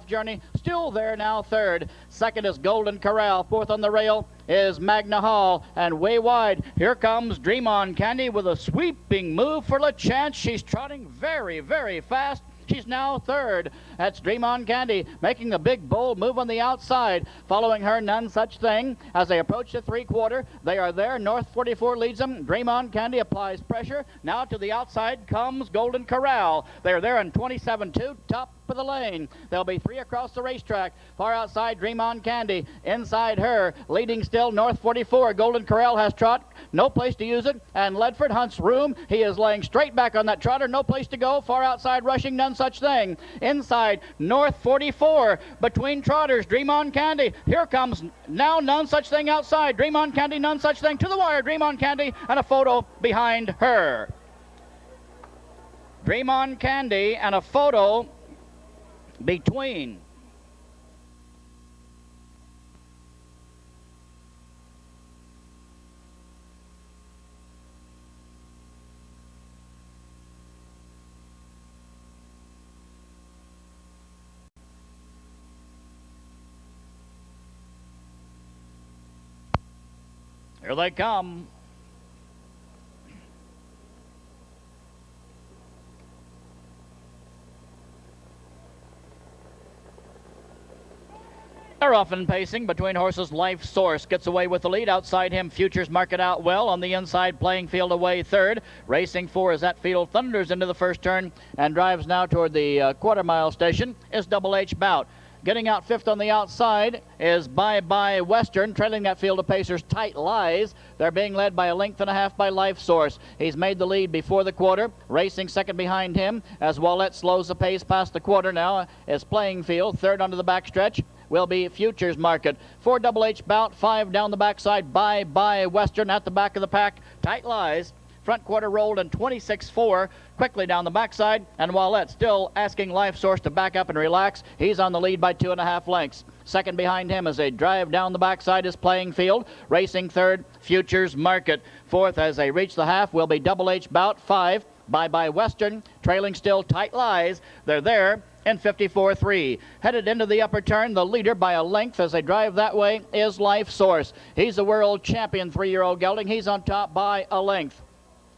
Journey still there now, third. Second is Golden Corral. Fourth on the rail is Magna Hall. And way wide, here comes Dream On Candy with a sweeping move for LaChance. She's trotting very, very fast. She's now third. That's Dream On Candy making the big bold move on the outside. Following her, None Such Thing. As they approach the three-quarter, they are there. North 44 leads them. Dream On Candy applies pressure. Now to the outside comes Golden Corral. They're there in 27-2, top of the lane. There'll be three across the racetrack. Far outside, Dream On Candy. Inside her, leading still, North 44. Golden Corral has trot. No place to use it. And Ledford hunts room. He is laying straight back on that trotter. No place to go. Far outside, rushing, None Such Thing. Inside, North 44. Between trotters, Dream On Candy. Here comes now None Such Thing outside. Dream On Candy, None Such Thing to the wire. Dream On Candy and a photo behind her. Dream On Candy and a photo between. Here they come. They're often pacing between horses. Life Source gets away with the lead. Outside him, Futures Market out well. On the inside, Playing Field away third. Racing four as that field thunders into the first turn and drives now toward the quarter-mile station is Double H Bout. Getting out fifth on the outside is Bye Bye Western, trailing that field of pacers. Tight Lies. They're being led by a length and a half by Life Source. He's made the lead before the quarter. Racing second behind him as Wallette slows the pace past the quarter now is Playing Field. Third onto the backstretch will be Futures Market. 4 Double H Bout, 5 down the backside. Bye Bye Western at the back of the pack. Tight Lies. Front quarter rolled in 26-4, quickly down the backside, and Wallette still asking Life Source to back up and relax. He's on the lead by 2.5 lengths. Second behind him as they drive down the backside is Playing Field. Racing third, Futures Market. Fourth as they reach the half will be Double H Bout. 5, Bye Bye Western, trailing still Tight Lies. They're there in 54-3. Headed into the upper turn, the leader by a length as they drive that way is Life Source. He's the world champion 3-year-old gelding. He's on top by a length.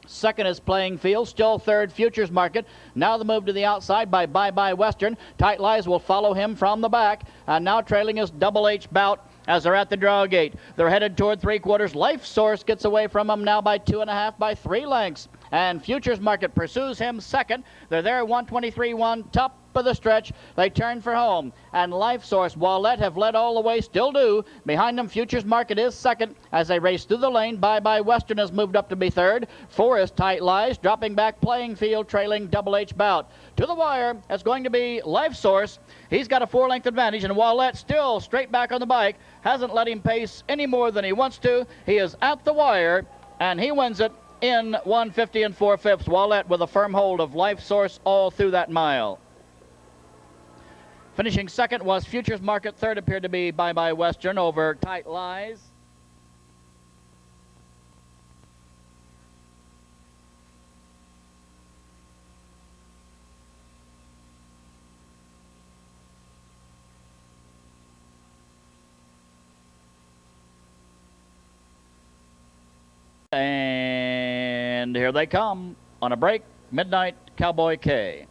Second is Playing Field, still third Futures Market. Now the move to the outside by Bye Bye Western. Tight Lies will follow him from the back. And now trailing is Double H Bout as they're at the draw gate. They're headed toward three-quarters. Life Source gets away from them now by 2.5 by 3 lengths. And Futures Market pursues him second. They're there 123-1, top of the stretch. They turn for home. And Life Source, Wallette have led all the way, still do. Behind them, Futures Market is second as they race through the lane. Bye Bye Western has moved up to be third. 4 is Tight Lies, dropping back Playing Field, trailing Double H Bout. To the wire, it's going to be Life Source. He's got a 4-length advantage, and Wallette still straight back on the bike. Hasn't let him pace any more than he wants to. He is at the wire, and he wins it in 150 4/5. Wallette with a firm hold of Life Source all through that mile. Finishing second was Futures Market. Third appeared to be Bye Bye Western over Tight Lies. And here they come on a break. Midnight Cowboy K.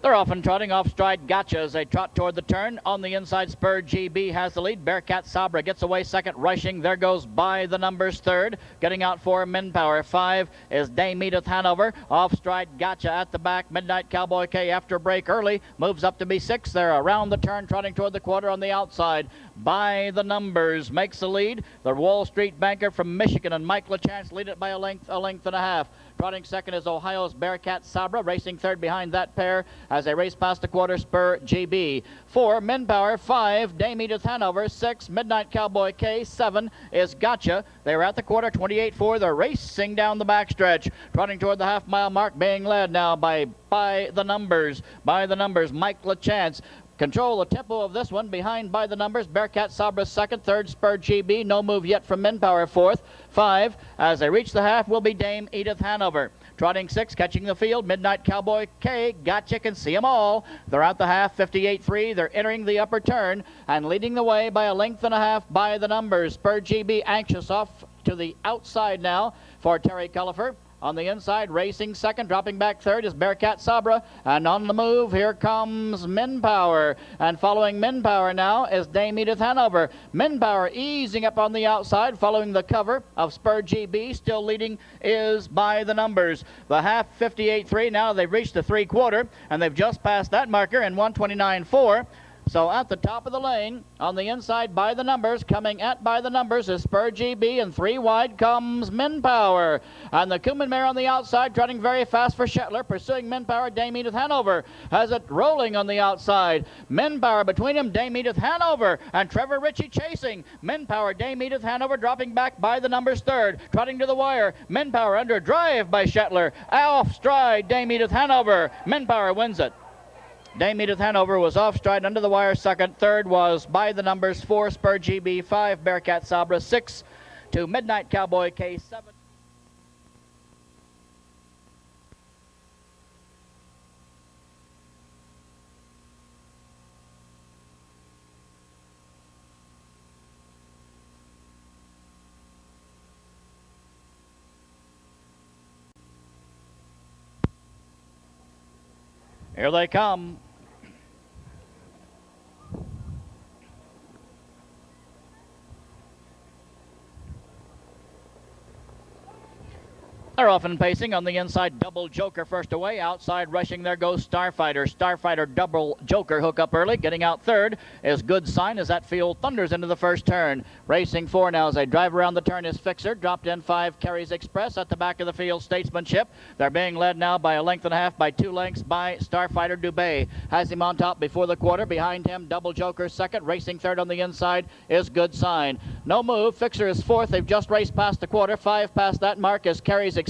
They're often trotting off stride. Gotcha as they trot toward the turn. On the inside, Spur GB has the lead. Bearcat Sabra gets away second, rushing. There goes By the Numbers third. Getting out for Min Power. 5 is Dame Edith Hanover. Off stride, Gotcha at the back. Midnight Cowboy K after break early. Moves up to be 6. They're around the turn, trotting toward the quarter on the outside. By the Numbers makes the lead. The Wall Street Banker from Michigan and Mike LaChance lead it by a length and a half. Trotting second is Ohio's Bearcat Sabra, racing third behind that pair as they race past the quarter. Spur GB. 4, Min Power. 5, Dame Edith Hanover. 6, Midnight Cowboy K. 7 is Gotcha. They were at the quarter, 28-4. They're racing down the backstretch. Trotting toward the half-mile mark, being led now by the Numbers. By the Numbers, Mike LaChance. Control the tempo of this one behind By the Numbers. Bearcat Sabra second, third Spur GB. No move yet from Min Power fourth. 5 as they reach the half will be Dame Edith Hanover. Trotting 6, catching the field. Midnight Cowboy K. Gotcha, can see them all. They're out the half, 58-3. They're entering the upper turn and leading the way by a length and a half by the numbers. Spur GB anxious off to the outside now for Terry Cullifer. On the inside, racing second, dropping back third is Bearcat Sabra. And on the move, here comes Min Power. And following Min Power now is Dame Edith Hanover. Min Power easing up on the outside, following the cover of Spur GB. Still leading is by the numbers. The half, 58-3. Now they've reached the 3/4, and they've just passed that marker in 129.4. So at the top of the lane, on the inside by the numbers, coming at by the numbers is Spur GB, and 3 wide comes Min Power. And the Cumin mare on the outside, trotting very fast for Shetler, pursuing Min Power. Dame Edith Hanover has it rolling on the outside. Min Power between him, Dame Edith Hanover, and Trevor Ritchie chasing. Min Power, Dame Edith Hanover dropping back by the numbers third, trotting to the wire. Min Power under drive by Shetler, off stride Dame Edith Hanover. Min Power wins it. Dame Edith Hanover was off stride under the wire second. Third was by the numbers 4 Spur GB, 5 Bearcat Sabra, 6 to Midnight Cowboy K, 7. Here they come. They're often pacing on the inside. Double Joker first away. Outside rushing there goes Starfighter. Starfighter Double Joker hook up early. Getting out third is Good Sign as that field thunders into the first turn. Racing 4 now as they drive around the turn is Fixer. Dropped in 5 Carries Express. At the back of the field, Statesmanship. They're being led now by a length and a half, by 2 lengths by Starfighter Dubé. Has him on top before the quarter. Behind him, Double Joker second. Racing third on the inside is Good Sign. No move. Fixer is fourth. They've just raced past the quarter. 5 past that mark is Carries Express.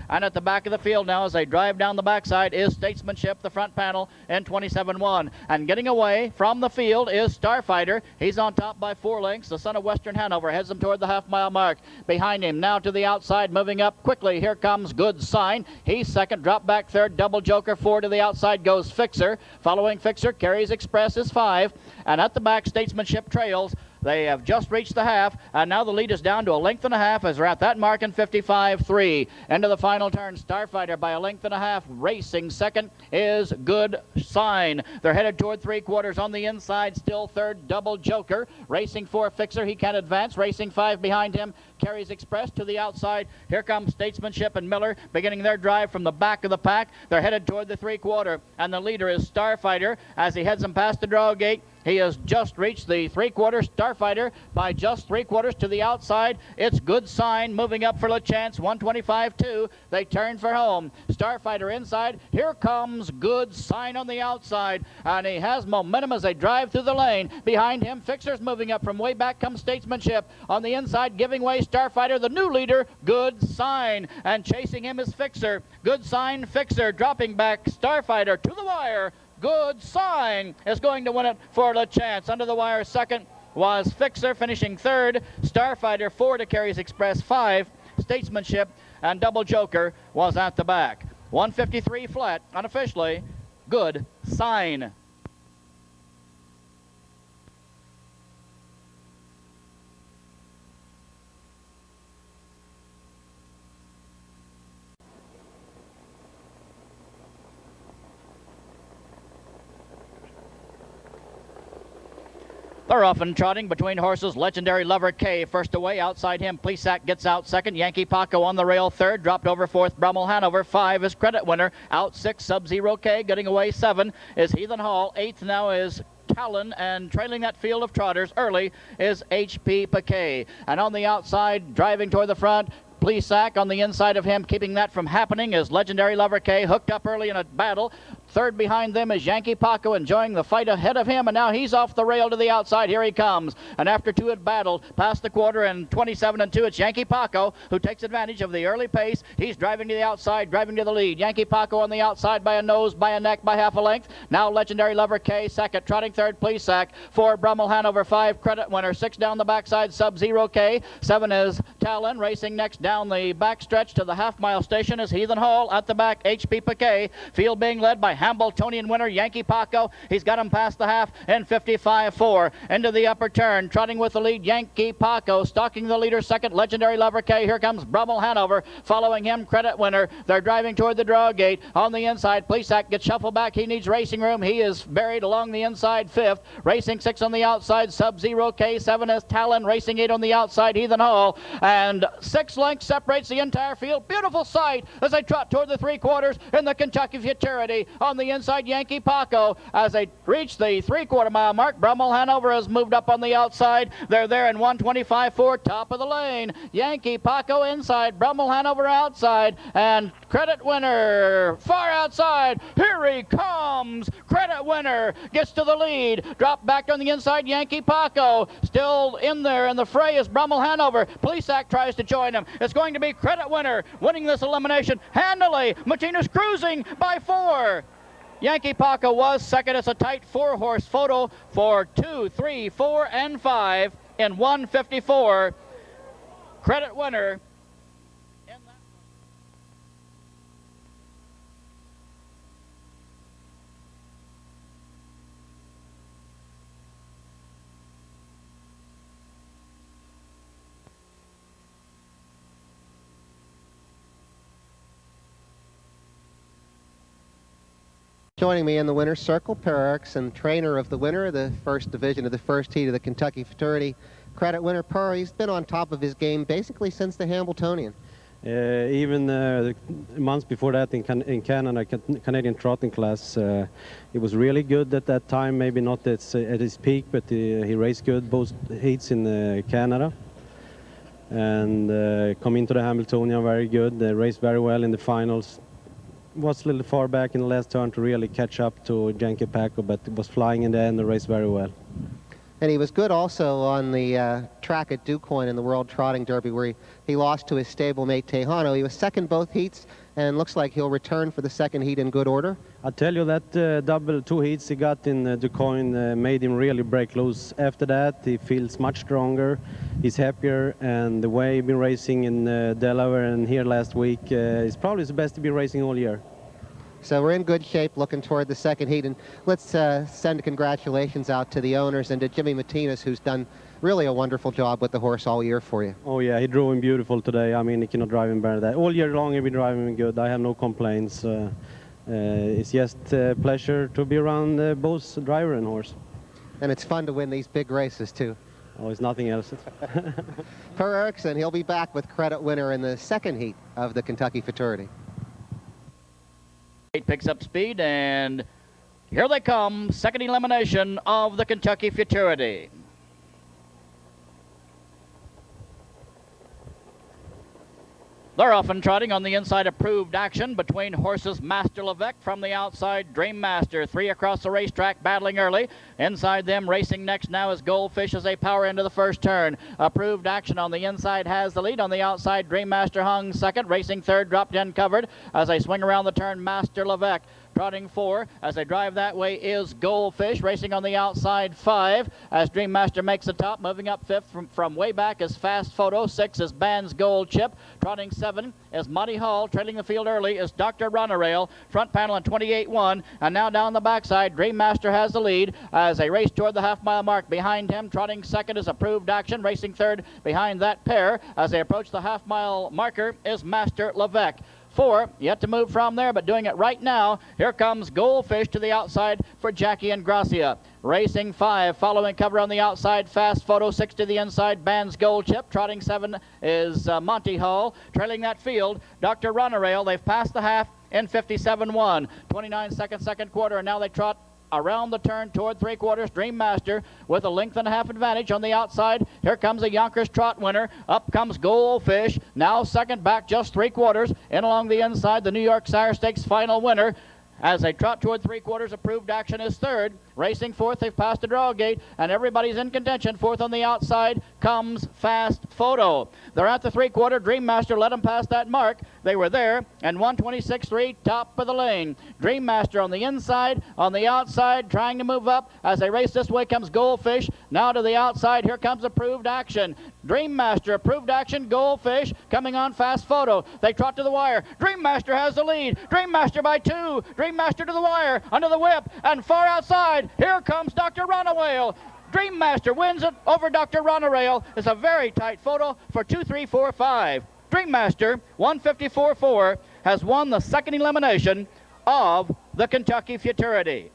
And at the back of the field now as they drive down the backside is Statesmanship, the front panel, in 27-1. And getting away from the field is Starfighter. He's on top by 4 lengths. The son of Western Hanover heads him toward the half-mile mark. Behind him now to the outside, moving up quickly. Here comes Good Sign. He's second, drop back third. Double Joker 4 to the outside goes Fixer. Following Fixer, Carries Express is 5. And at the back, Statesmanship trails. They have just reached the half, and now the lead is down to a length and a half as we're at that mark in 55-3. Into the final turn, Starfighter by a length and a half. Racing second is Good Sign. They're headed toward 3/4 on the inside. Still third, Double Joker. Racing 4, Fixer. He can advance. Racing 5 behind him. Carries Express to the outside. Here comes Statesmanship and Miller beginning their drive from the back of the pack. They're headed toward the 3/4, and the leader is Starfighter as he heads them past the draw gate. He has just reached the 3/4. Starfighter by just 3/4 to the outside. It's Good Sign moving up for LaChance. 125-2. They turn for home. Starfighter inside. Here comes Good Sign on the outside, and he has momentum as they drive through the lane. Behind him, Fixer's moving up from way back comes Statesmanship. On the inside, giving way, Starfighter, the new leader, Good Sign, and chasing him is Fixer. Good Sign, Fixer, dropping back Starfighter to the wire. Good Sign is going to win it for LaChance. Under the wire second was Fixer, finishing third. Starfighter 4 to Carries Express 5. Statesmanship and Double Joker was at the back. 153 flat, unofficially, Good Sign. They're often trotting between horses. Legendary Lover K first away. Outside him, Plesac gets out second. Yankee Paco on the rail third. Dropped over fourth. Brummel Hanover 5 is Credit Winner. Out 6, Sub-Zero K. Getting away 7 is Heathen Hall. 8th now is Talon, and trailing that field of trotters early is H.P. Paquet. And on the outside, driving toward the front, Plesac. On the inside of him, keeping that from happening, is Legendary Lover K, hooked up early in a battle. Third behind them is Yankee Paco, enjoying the fight ahead of him, and now he's off the rail to the outside. Here he comes. And after 2 had battled past the quarter and 27-2, it's Yankee Paco who takes advantage of the early pace. He's driving to the outside, driving to the lead. Yankee Paco on the outside by a nose, by a neck, by half a length. Now Legendary Lover K second, trotting third, Plesac. 4, Brummel Hanover. 5, Credit Winner. 6 down the backside, Sub-Zero K. 7 is Talon, racing next down down the backstretch to the half-mile station is Heathen Hall. At the back, H.P. Piquet. Field being led by Hambletonian winner Yankee Paco. He's got him past the half in 55.4. Into the upper turn, trotting with the lead, Yankee Paco. Stalking the leader second, Legendary Lover K. Here comes Brummel Hanover. Following him, Credit Winner. They're driving toward the draw gate. On the inside, Plesac gets shuffled back. He needs racing room. He is buried along the inside fifth. Racing 6 on the outside, Sub-Zero K7 is Talon. Racing 8 on the outside, Heathen Hall. And 6 lengths separates the entire field. Beautiful sight as they trot toward the 3/4 in the Kentucky Futurity. On the inside, Yankee Paco. As they reach the 3/4 mile mark, Brummel Hanover has moved up on the outside. They're there in 1:25.4, top of the lane. Yankee Paco inside, Brummel Hanover outside, and Credit Winner far outside. Here he comes. Credit Winner gets to the lead. Drop back on the inside, Yankee Paco. Still in there in the fray is Brummel Hanover. Plesac tries to join him. It's going to be Credit Winner winning this elimination handily. Martinez cruising by 4. Yankee Paco was second. It's a tight 4-horse photo for 2, 3, 4, and 5 in 1:54. Credit Winner. Joining me in the winner's circle, Per Erickson, trainer of the winner, the first division of the first heat of the Kentucky Futurity. Credit Winner, Per, he's been on top of his game basically since the Hambletonian. Even the months before that in Canada, Canadian trotting class, he was really good at that time. Maybe not at his peak, but he raced good both heats in Canada. And come into the Hambletonian very good. They raced very well in the finals. Was a little far back in the last turn to really catch up to Yankee Paco, but was flying in the end and raced very well. And he was good also on the track at DuQuoin in the World Trotting Derby, where he lost to his stablemate Tejano. He was second both heats, and looks like he'll return for the second heat in good order. I tell you that double 2 heats he got in DuQuoin made him really break loose. After that, he feels much stronger, he's happier, and the way he's been racing in Delaware and here last week is probably the best he's been racing all year. So we're in good shape looking toward the second heat, and let's send congratulations out to the owners and to Jimmy Martinez, who's done really a wonderful job with the horse all year for you. Oh yeah, he drove him beautiful today. I mean, he cannot drive him better than that. All year long he's been driving him good. I have no complaints. It's just a pleasure to be around both driver and horse. And it's fun to win these big races too. Oh, it's nothing else. Per Erickson, he'll be back with Credit Winner in the second heat of the Kentucky Futurity. Picks up speed, and here they come. Second elimination of the Kentucky Futurity. They're often trotting on the inside. Approved action between horses Master Levesque from the outside, Dream Master. 3 across the racetrack, battling early. Inside them, racing next now is Goldfish as they power into the first turn. Approved action on the inside has the lead. On the outside, Dream Master hung second. Racing third, dropped in covered. As they swing around the turn, Master Levesque. Trotting 4 as they drive that way is Goldfish. Racing on the outside 5 as Dream Master makes the top. Moving up 5th from way back is Fast Photo. 6 is Band's Gold Chip. Trotting 7 is Monty Hall. Trailing the field early is Dr. Runarail. Front panel in 28.1. And now down the backside, Dream Master has the lead as they race toward the half-mile mark. Behind him, trotting second is Approved Action. Racing third behind that pair as they approach the half-mile marker is Master Levesque. 4 yet to move from there, but doing it right now. Here comes Goldfish to the outside for Jackie and Gracia. Racing 5, following cover on the outside, Fast Photo. 6 to the inside, Band's Gold Chip. Trotting 7 is Monty Hall. Trailing that field, Dr. Runarail. They've passed the half in 57.1. 29 seconds, second quarter, and now they trot around the turn toward 3/4. Dream Master with a length and a half advantage on the outside. Here comes a Yonkers Trot winner. Up comes Goldfish. Now second, back just 3/4. In along the inside, the New York Sire Stakes final winner. As they trot toward 3/4, Approved Action is third. Racing fourth, they've passed the draw gate, and everybody's in contention. Fourth on the outside comes Fast Photo. They're at the three-quarter. Dream Master let them pass that mark. They were there, and 126.3, top of the lane. Dream Master on the inside, on the outside, trying to move up. As they race this way comes Goldfish. Now to the outside, here comes Approved Action. Dream Master, Approved Action, Goldfish, coming on Fast Photo. They trot to the wire. Dream Master has the lead. Dream Master by 2. Dream Master to the wire, under the whip, and far outside, here comes Dr. Runaway. Dream Master wins it over Dr. Runaway. It's a very tight photo for 2-3-4-5. Dream Master, 154.4, has won the second elimination of the Kentucky Futurity.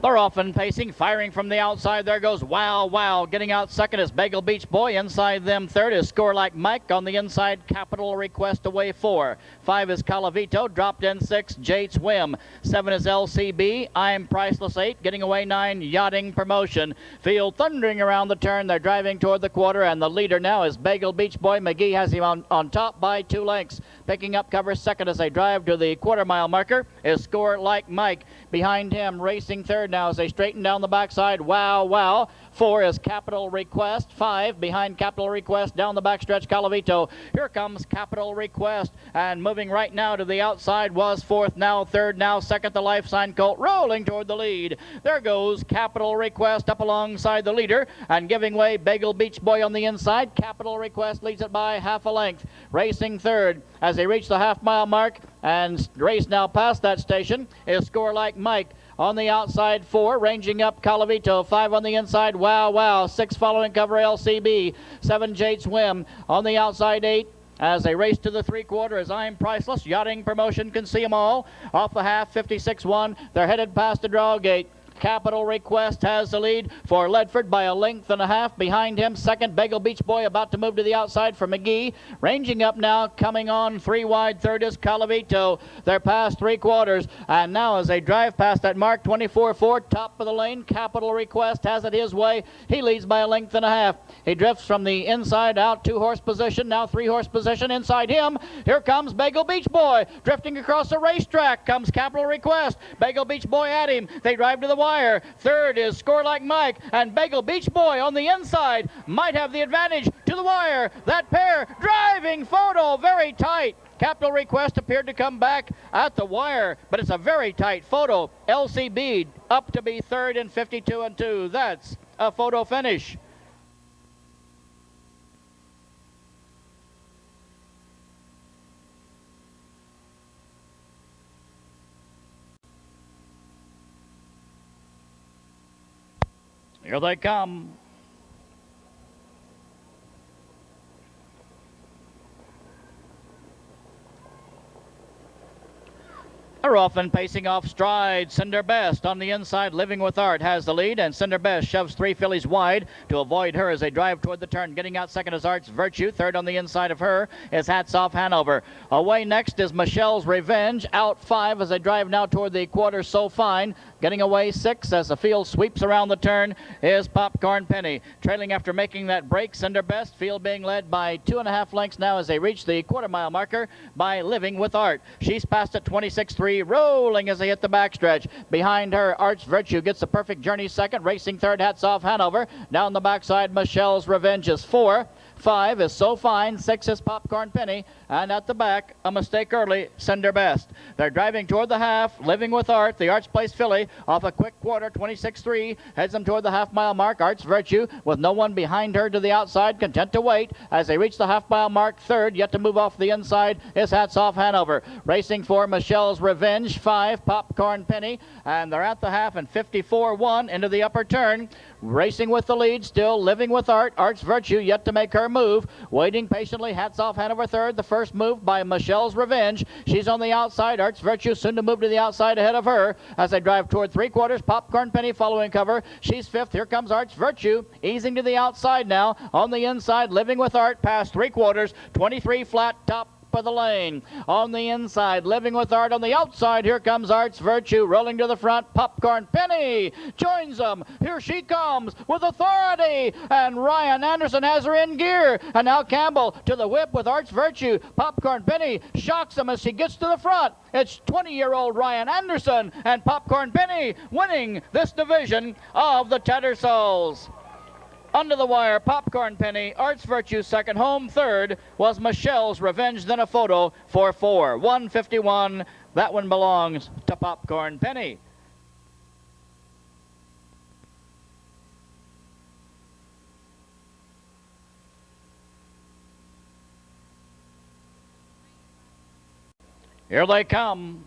They're often pacing, firing from the outside. There goes Wow Wow. Getting out second is Bagel Beach Boy. Inside them third is Score Like Mike. On the inside, Capital Request away 4. 5 is Calavito. Dropped in 6, Jade's Whim. 7 is LCB. I'm Priceless 8. Getting away 9, Yachting Promotion. Field thundering around the turn. They're driving toward the quarter, and the leader now is Bagel Beach Boy. McGee has him on top by 2 lengths. Picking up cover second as they drive to the quarter-mile marker is Score Like Mike. Behind him, racing third now as they straighten down the backside. Wow Wow. 4 is Capital Request. 5 behind Capital Request down the backstretch, Calavito. Here comes Capital Request, and moving right now to the outside was 4th, now 3rd, now 2nd, the Life Sign Colt rolling toward the lead. There goes Capital Request up alongside the leader and giving way Bagel Beach Boy on the inside. Capital Request leads it by half a length. Racing third as they reach the half-mile mark and race now past that station is Score Like Mike. On the outside, 4, ranging up Calavito. 5 on the inside, Wow Wow. 6 following cover, LCB. 7, Jade's Whim. On the outside, 8. As they race to the three-quarter, as I'm Priceless. Yachting Promotion can see them all. Off the half, 56-1. They're headed past the draw gate. Capital Request has the lead for Ledford by a length and a half. Behind him, second, Bagel Beach Boy about to move to the outside for McGee. Ranging up now, coming on 3 wide. Third is Calavito. They're past three-quarters. And now as they drive past that mark, 24-4, top of the lane, Capital Request has it his way. He leads by a length and a half. He drifts from the inside out, 2-horse position, now 3-horse position. Inside him, here comes Bagel Beach Boy. Drifting across the racetrack comes Capital Request. Bagel Beach Boy at him. They drive to the wire. Third is Score Like Mike, and Bagel Beach Boy on the inside might have the advantage to the wire. That pair driving photo very tight. Capital Request appeared to come back at the wire, but it's a very tight photo. LCB up to be third in 52-2. That's a photo finish. Here they come. They're often pacing off stride. Cinder Best on the inside, Living with Art, has the lead, and Cinder Best shoves 3 fillies wide to avoid her as they drive toward the turn. Getting out second is Art's Virtue. Third on the inside of her is Hats Off Hanover. Away next is Michelle's Revenge. Out 5 as they drive now toward the quarter, So Fine. Getting away 6 as the field sweeps around the turn is Popcorn Penny. Trailing after making that break, Cinder Best. Field being led by 2.5 lengths now as they reach the quarter-mile marker by Living with Art. She's passed at 26-3, rolling as they hit the backstretch. Behind her, Art's Virtue gets the perfect journey second. Racing third, Hats Off Hanover. Down the backside, Michelle's Revenge is 4. 5 is So Fine. 6 is Popcorn Penny. And at the back, a mistake early, Cinder Best. They're driving toward the half. Living with Art, the Arts Place filly, off a quick quarter, 26-3, heads them toward the half-mile mark. Arts Virtue, with no one behind her to the outside, content to wait. As they reach the half-mile mark, third, yet to move off the inside, is Hats Off Hanover. Racing for Michelle's Revenge, 5, Popcorn Penny. And they're at the half and 54-1 into the upper turn. Racing with the lead, still Living with Art. Arts Virtue, yet to make her move. move. Waiting patiently, hats off Hanover third. The first move by Michelle's Revenge. She's on the outside. Arts Virtue soon to move to the outside ahead of her as they drive toward 3/4. Popcorn Penny following cover. She's fifth. Here comes Arts Virtue, easing to the outside now. On the inside, Living with Art past 3/4. 23 flat top of the lane. On the inside, Living with Art. On the outside, here comes Arts Virtue rolling to the front. Popcorn Penny joins them. Here she comes with authority, and Ryan Anderson has her in gear. And now Campbell to the whip with Arts Virtue. Popcorn Penny shocks him as she gets to the front. It's 20-year-old Ryan Anderson and Popcorn Penny winning this division of the Tattersalls. Under the wire, Popcorn Penny, Arts Virtue second, home third was Michelle's Revenge, then a photo for 4. 151, that one belongs to Popcorn Penny. Here they come.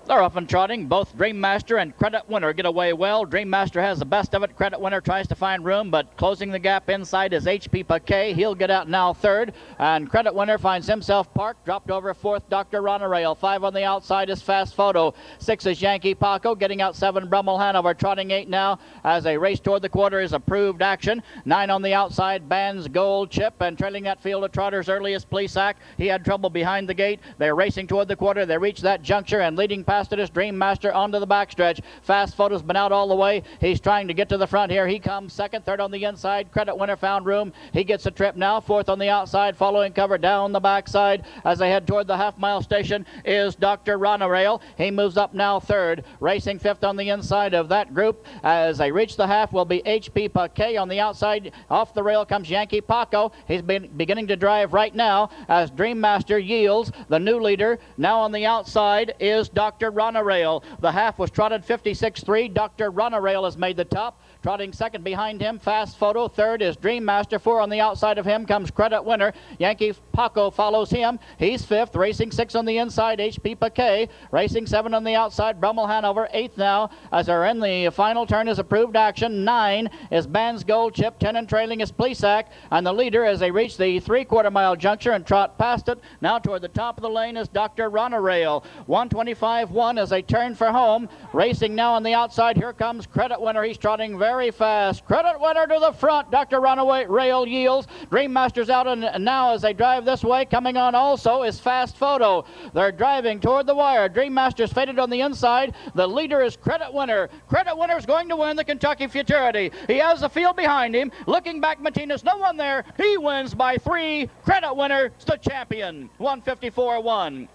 They're up and trotting. Both Dreammaster and Credit Winner get away well. Dreammaster has the best of it. Credit Winner tries to find room, but closing the gap inside is HP Paquet. He'll get out now third, and Credit Winner finds himself parked. Dropped over fourth, Dr. Ronarail. 5 on the outside is Fast Photo. 6 is Yankee Paco. Getting out 7, Brummel Hanover. Trotting 8 now as they race toward the quarter is Approved Action. 9 on the outside, Band's Gold Chip, and trailing that field of trotters early is Plesac. He had trouble behind the gate. They're racing toward the quarter. They reach that juncture, and leading past it is Dreammaster onto the backstretch. Fast Photo's been out all the way. He's trying to get to the front here. He comes second, third on the inside. Credit Winner found room. He gets a trip now. Fourth on the outside, following cover down the backside as they head toward the half-mile station is Dr. Ronarail. He moves up now third. Racing fifth on the inside of that group as they reach the half will be HP Paquet. On the outside, off the rail comes Yankee Paco. He's been beginning to drive right now as Dreammaster yields. The new leader now on the outside is Dr. Ronarail. The half was trotted 56.3. Dr. Ronarail has made the top. Trotting second behind him, Fast Photo. Third is Dreammaster. 4 on the outside of him comes Credit Winner. Yankee Paco follows him. He's fifth. Racing 6 on the inside, HP Paquet. Racing 7 on the outside, Brummel Hanover. 8th now as they're in the final turn is Approved Action. 9 is Band's Gold Chip. 10 and trailing is Plesac. And the leader as they reach the 3/4 mile juncture and trot past it. Now toward the top of the lane is Dr. Ronarail. 125.1 as they turn for home. Racing now on the outside. Here comes Credit Winner. He's trotting very fast. Credit Winner to the front. Dr. Ronarail yields. Dreammaster's out, and now as they drive this way, coming on also is Fast Photo. They're driving toward the wire. Dreammaster's faded on the inside. The leader is Credit Winner. Credit Winner's going to win the Kentucky Futurity. He has the field behind him. Looking back, Martinez, no one there. He wins by 3. Credit Winner's the champion. 154.1.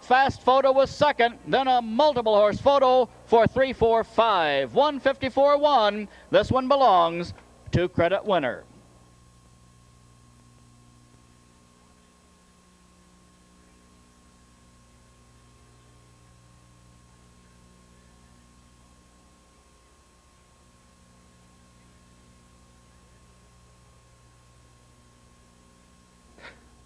Fast Photo was second, then a multiple horse photo for 345. 154.1. This one belongs to Credit Winner.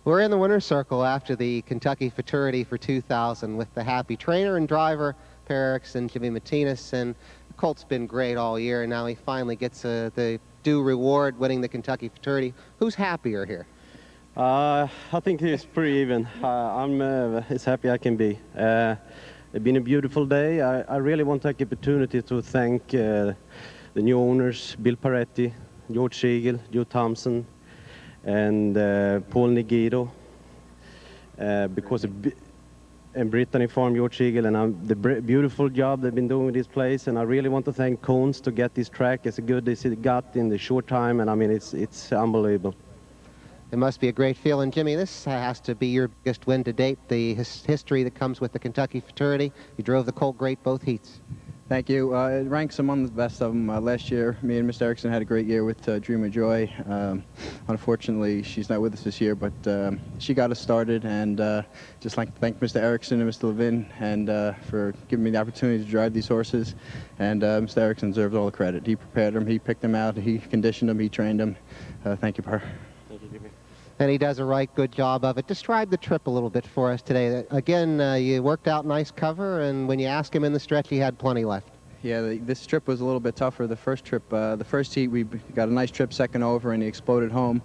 We're in the winner's circle after the Kentucky Futurity for 2000 with the happy trainer and driver, Per Erickson, Jimmy Martinez, and Colt's been great all year, and now he finally gets the due reward winning the Kentucky Futurity. Who's happier here? I think it's pretty even. I'm as happy I can be. It's been a beautiful day. I really want to take the opportunity to thank the new owners, Bill Paretti, George Siegel, Joe Thompson, and Paul Nigito, because and Brittany Farm, George Siegel, and the beautiful job they've been doing with this place. And I really want to thank Cones to get this track as good as it got in the short time. And I mean, it's unbelievable. It must be a great feeling. Jimmy, this has to be your biggest win to date, the history that comes with the Kentucky Futurity. You drove the Colt great both heats. Thank you. It ranks among the best of them. Last year, me and Mr. Erickson had a great year with Dream of Joy. Unfortunately, she's not with us this year, but she got us started. And just like to thank Mr. Erickson and Mr. Levin and for giving me the opportunity to drive these horses. And Mr. Erickson deserves all the credit. He prepared them, he picked them out, he conditioned them, he trained them. Thank you, Per. Thank you, Jimmy. and he does a right good job of it. Describe the trip a little bit for us today. Again, you worked out nice cover, and when you asked him in the stretch, he had plenty left. Yeah, this trip was a little bit tougher. The first trip, the first heat, we got a nice trip second over, and he exploded home.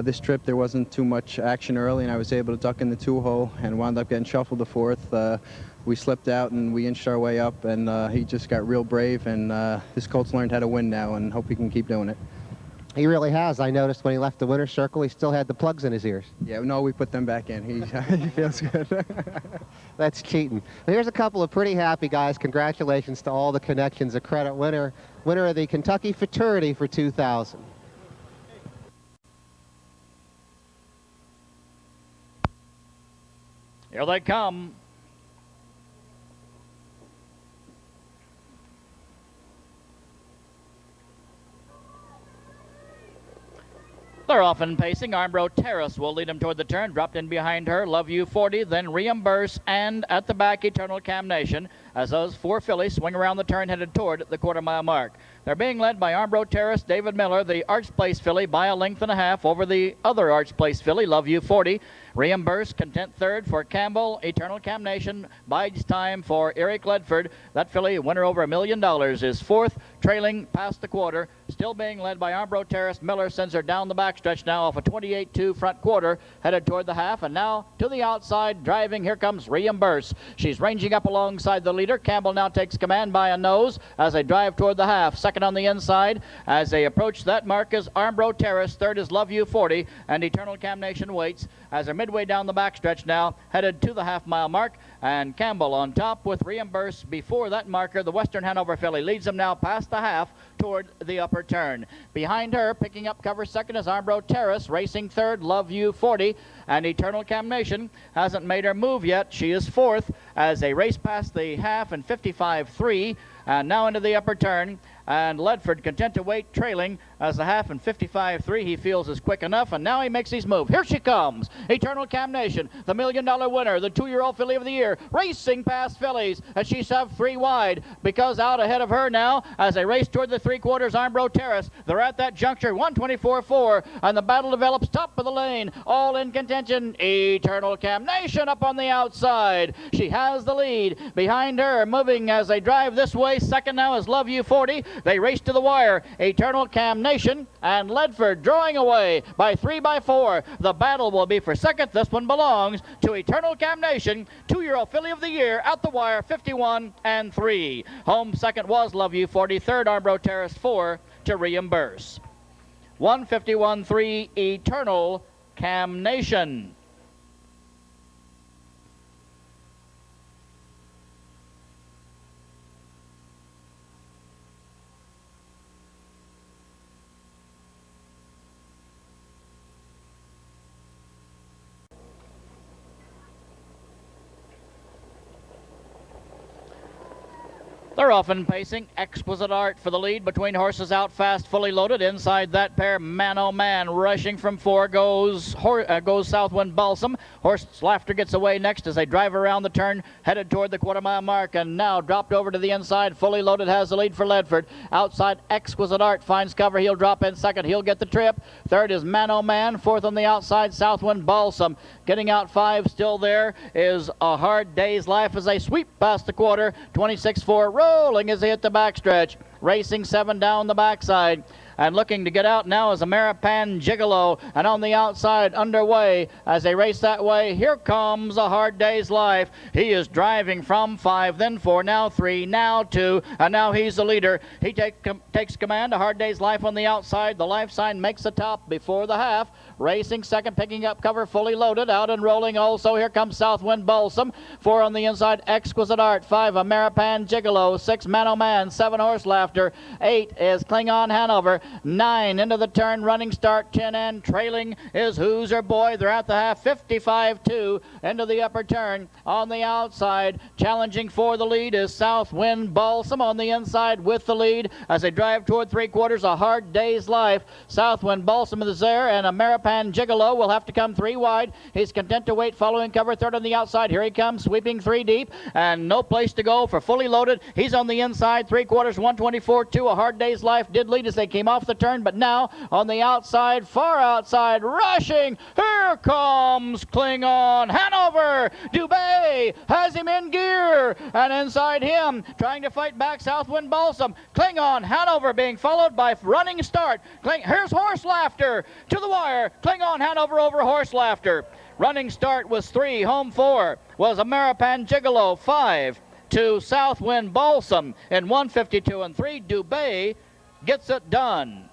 This trip, there wasn't too much action early, and I was able to duck in the 2-hole and wound up getting shuffled the 4th. We slipped out, and we inched our way up, and he just got real brave, and this colt's learned how to win now, and hope he can keep doing it. He really has. I noticed when he left the winner's circle, he still had the plugs in his ears. Yeah, no, we put them back in. He feels good. That's cheating. Well, here's a couple of pretty happy guys. Congratulations to all the connections. A credit winner of the Kentucky Fraternity for 2000. Here they come. They're off and pacing. Armbro Terrace will lead him toward the turn. Dropped in behind her. Love You 40, then Reimburse, and at the back, Eternal Damnation, as those 4 fillies swing around the turn headed toward the quarter-mile mark. They're being led by Armbro Terrace, David Miller, the Arch Place filly, by a length and a half over the other Arch Place filly, Love You 40. Reimburse, content third for Campbell. Eternal Damnation bides time for Eric Ledford. That filly, winner over $1 million, is 4th, trailing past the quarter. Still being led by Armbro Terrace. Miller sends her down the backstretch now off a 28-2 front quarter, headed toward the half, and now to the outside, driving. Here comes Reimburse. She's ranging up alongside the leader. Campbell now takes command by a nose as they drive toward the half. Second on the inside as they approach that mark is Armbro Terrace. Third is Love You 40, and Eternal Damnation waits as they're midway down the backstretch now, headed to the half-mile mark, and Campbell on top with Reimburse before that marker. The Western Hanover filly leads them now past the half toward the upper turn. Behind her, picking up cover second, is Armbro Terrace. Racing third, Love You 40, and Eternal Damnation hasn't made her move yet. She is 4th as they race past the half and 55-3, and now into the upper turn. And Ledford content to wait, trailing as the half and 55-3 he feels is quick enough, and now he makes his move. Here she comes, Eternal Damnation, the $1 million winner, the 2-year-old filly of the year, racing past fillies, and she's shoved 3 wide, because out ahead of her now as they race toward the 3/4 Armbro Terrace. They're at that juncture, 124.4, and the battle develops top of the lane, all in contention. Eternal Damnation up on the outside. She has the lead. Behind her, moving as they drive this way, second now is Love You 40. They race to the wire. Eternal Damnation and Ledford drawing away by 3 by 4. The battle will be for second. This one belongs to Eternal Damnation, 2-year-old filly of the year, at the wire, 51-3. Home second was Love You 40. Third, Armbro Terrace, 4 to Reimburse. 151-3, Eternal Damnation. They're off and pacing. Exquisite Art for the lead between horses out fast, fully loaded. Inside that pair, Man Oh Man, rushing from 4 goes Southwind Balsam. Horse Laughter gets away next as they drive around the turn, headed toward the quarter-mile mark, and now dropped over to the inside. Fully loaded has the lead for Ledford. Outside, Exquisite Art finds cover. He'll drop in second. He'll get the trip. Third is Man Oh Man. Fourth on the outside, Southwind Balsam. Getting out 5 still there is A Hard Day's Life as they sweep past the quarter. 26-4. Rolling as they hit the backstretch. Racing 7 down the backside. And looking to get out now is Ameripan Gigolo. And on the outside, underway as they race that way, here comes A Hard Day's Life. He is driving from 5, then 4, now 3, now 2, and now he's the leader. He takes command. A Hard Day's Life on the outside. The life sign makes the top before the half. Racing second, picking up cover, fully loaded, out and rolling also. Here comes Southwind Balsam. 4 on the inside, Exquisite Art. 5, Ameripan Gigolo. 6, Man Oh Man. 7, Horse Laughter. 8 is Klingon Hanover. 9 into the turn, running start. 10 and trailing is Who's Her Boy. They're at the half, 55-2 into the upper turn. On the outside, challenging for the lead is Southwind Balsam. On the inside with the lead as they drive toward 3/4, A Hard Day's Life. Southwind Balsam is there, and Ameripan Gigolo will have to come 3 wide. He's content to wait, following cover. Third on the outside. Here he comes, sweeping 3 deep, and no place to go for Fully Loaded. He's on the inside, 3/4, 124-2. A Hard Day's Life did lead as they came off off the turn, but now on the outside, far outside, rushing. Here comes Klingon Hanover. Dubé has him in gear, and inside him, trying to fight back, Southwind Balsam. Klingon Hanover being followed by Running Start. Here's Horse Laughter to the wire. Klingon Hanover over Horse Laughter. Running Start was 3. Home 4 was Ameripan Gigolo. 5 to Southwind Balsam in 1:52 and 3. Dubé gets it done.